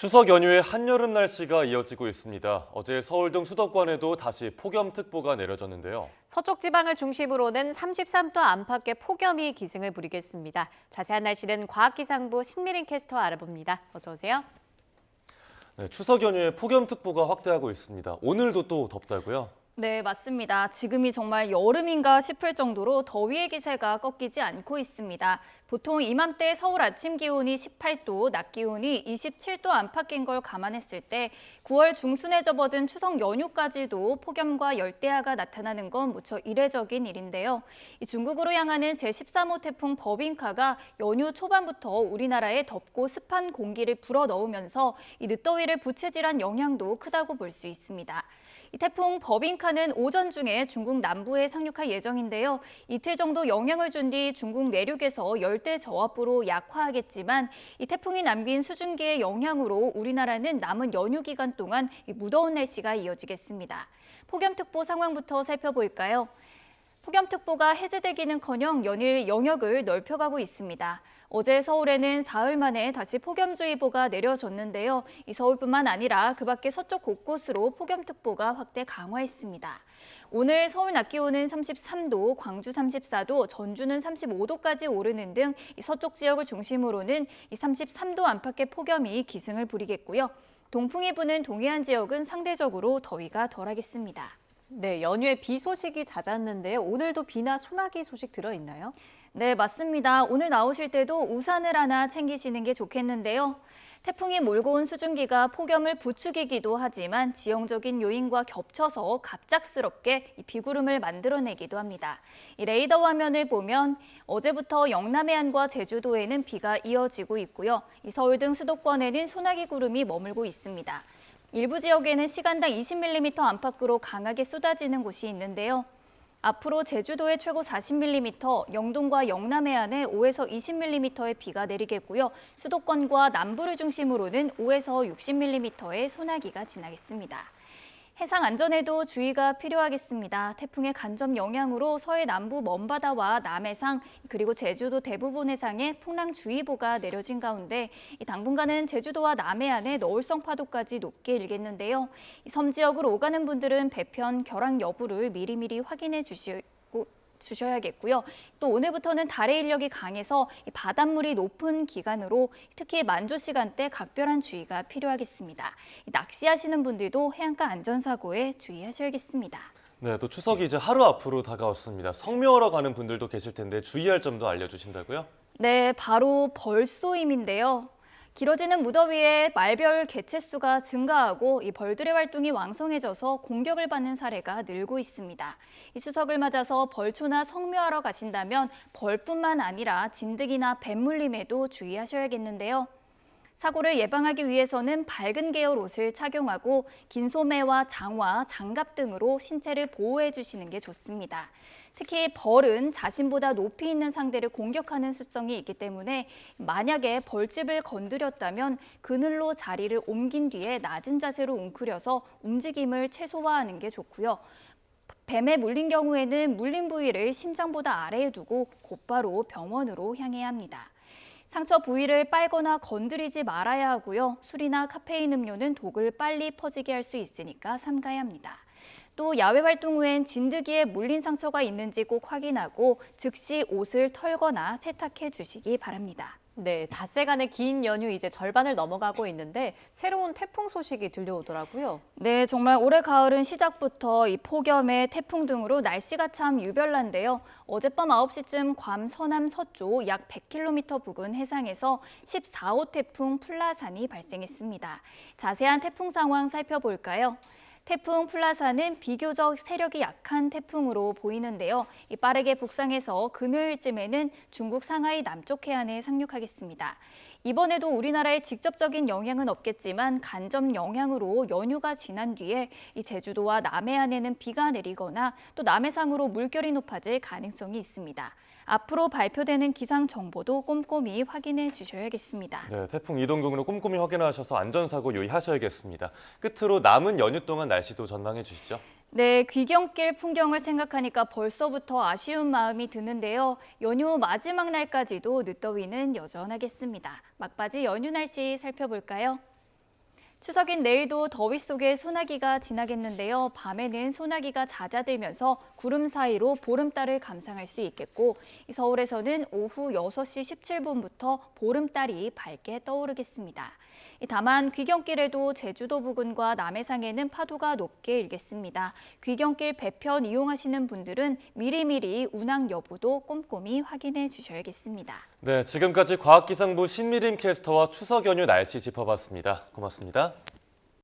추석 연휴에 한여름 날씨가 이어지고 있습니다. 어제 서울 등 수도권에도 다시 폭염특보가 내려졌는데요. 서쪽 지방을 중심으로는 33도 안팎의 폭염이 기승을 부리겠습니다. 자세한 날씨는 과학기상부 신미린 캐스터 알아봅니다. 어서 오세요. 네, 추석 연휴에 폭염특보가 확대하고 있습니다. 오늘도 또 덥다고요? 네, 맞습니다. 지금이 정말 여름인가 싶을 정도로 더위의 기세가 꺾이지 않고 있습니다. 보통 이맘때 서울 아침 기온이 18도, 낮 기온이 27도 안팎인 걸 감안했을 때 9월 중순에 접어든 추석 연휴까지도 폭염과 열대야가 나타나는 건 무척 이례적인 일인데요. 중국으로 향하는 제13호 태풍 버빙카가 연휴 초반부터 우리나라에 덥고 습한 공기를 불어넣으면서 이 늦더위를 부채질한 영향도 크다고 볼 수 있습니다. 이 태풍 버빙카는 오전 중에 중국 남부에 상륙할 예정인데요. 이틀 정도 영향을 준 뒤 중국 내륙에서 열대 저압부로 약화하겠지만 이 태풍이 남긴 수증기의 영향으로 우리나라는 남은 연휴 기간 동안 무더운 날씨가 이어지겠습니다. 폭염특보 상황부터 살펴볼까요? 폭염특보가 해제되기는커녕 연일 영역을 넓혀가고 있습니다. 어제 서울에는 사흘 만에 다시 폭염주의보가 내려졌는데요. 이 서울뿐만 아니라 그 밖의 서쪽 곳곳으로 폭염특보가 확대 강화했습니다. 오늘 서울 낮 기온은 33도, 광주 34도, 전주는 35도까지 오르는 등 이 서쪽 지역을 중심으로는 이 33도 안팎의 폭염이 기승을 부리겠고요. 동풍이 부는 동해안 지역은 상대적으로 더위가 덜하겠습니다. 네, 연휴에 비 소식이 잦았는데요. 오늘도 비나 소나기 소식 들어있나요? 네, 맞습니다. 오늘 나오실 때도 우산을 하나 챙기시는 게 좋겠는데요. 태풍이 몰고 온 수증기가 폭염을 부추기기도 하지만 지형적인 요인과 겹쳐서 갑작스럽게 비구름을 만들어내기도 합니다. 이 레이더 화면을 보면 어제부터 영남 해안과 제주도에는 비가 이어지고 있고요. 이 서울 등 수도권에는 소나기 구름이 머물고 있습니다. 일부 지역에는 시간당 20mm 안팎으로 강하게 쏟아지는 곳이 있는데요. 앞으로 제주도에 최고 40mm, 영동과 영남 해안에 5에서 20mm의 비가 내리겠고요. 수도권과 남부를 중심으로는 5에서 60mm의 소나기가 지나겠습니다. 해상 안전에도 주의가 필요하겠습니다. 태풍의 간접 영향으로 서해 남부 먼바다와 남해상 그리고 제주도 대부분 해상에 풍랑주의보가 내려진 가운데 당분간은 제주도와 남해안에 너울성 파도까지 높게 일겠는데요. 섬 지역으로 오가는 분들은 배편, 결항 여부를 미리미리 확인해 주셔야겠고요. 또 오늘부터는 달의 인력이 강해서 바닷물이 높은 기간으로 특히 만조 시간대 각별한 주의가 필요하겠습니다. 낚시하시는 분들도 해안가 안전사고에 주의하셔야겠습니다. 네, 또 추석이 이제 하루 앞으로 다가왔습니다. 성묘하러 가는 분들도 계실 텐데 주의할 점도 알려주신다고요? 네, 바로 벌쏘임인데요. 길어지는 무더위에 말별 개체수가 증가하고 이 벌들의 활동이 왕성해져서 공격을 받는 사례가 늘고 있습니다. 이 추석을 맞아서 벌초나 성묘하러 가신다면 벌뿐만 아니라 진드기나 뱀물림에도 주의하셔야겠는데요. 사고를 예방하기 위해서는 밝은 계열 옷을 착용하고 긴 소매와 장화, 장갑 등으로 신체를 보호해 주시는 게 좋습니다. 특히 벌은 자신보다 높이 있는 상대를 공격하는 습성이 있기 때문에 만약에 벌집을 건드렸다면 그늘로 자리를 옮긴 뒤에 낮은 자세로 웅크려서 움직임을 최소화하는 게 좋고요. 뱀에 물린 경우에는 물린 부위를 심장보다 아래에 두고 곧바로 병원으로 향해야 합니다. 상처 부위를 빨거나 건드리지 말아야 하고요. 술이나 카페인 음료는 독을 빨리 퍼지게 할 수 있으니까 삼가야 합니다. 또 야외 활동 후엔 진드기에 물린 상처가 있는지 꼭 확인하고 즉시 옷을 털거나 세탁해 주시기 바랍니다. 네, 닷새간의 긴 연휴 이제 절반을 넘어가고 있는데 새로운 태풍 소식이 들려오더라고요. 네, 정말 올해 가을은 시작부터 이 폭염에 태풍 등으로 날씨가 참 유별난데요. 어젯밤 9시쯤 괌 서남 서쪽 약 100km 부근 해상에서 14호 태풍 플라산이 발생했습니다. 자세한 태풍 상황 살펴볼까요? 태풍 플라산은 비교적 세력이 약한 태풍으로 보이는데요. 빠르게 북상해서 금요일쯤에는 중국 상하이 남쪽 해안에 상륙하겠습니다. 이번에도 우리나라에 직접적인 영향은 없겠지만 간접 영향으로 연휴가 지난 뒤에 이 제주도와 남해안에는 비가 내리거나 또 남해상으로 물결이 높아질 가능성이 있습니다. 앞으로 발표되는 기상 정보도 꼼꼼히 확인해 주셔야겠습니다. 네, 태풍 이동경로 꼼꼼히 확인하셔서 안전사고 유의하셔야겠습니다. 끝으로 남은 연휴 동안 날씨도 전망해 주시죠. 네, 귀경길 풍경을 생각하니까 벌써부터 아쉬운 마음이 드는데요. 연휴 마지막 날까지도 늦더위는 여전하겠습니다. 막바지 연휴 날씨 살펴볼까요? 추석인 내일도 더위 속에 소나기가 지나겠는데요. 밤에는 소나기가 잦아들면서 구름 사이로 보름달을 감상할 수 있겠고 서울에서는 오후 6시 17분부터 보름달이 밝게 떠오르겠습니다. 다만 귀경길에도 제주도 부근과 남해상에는 파도가 높게 일겠습니다. 귀경길 배편 이용하시는 분들은 미리미리 운항 여부도 꼼꼼히 확인해 주셔야겠습니다. 네, 지금까지 과학기상부 신미림 캐스터와 추석 연휴 날씨 짚어봤습니다. 고맙습니다.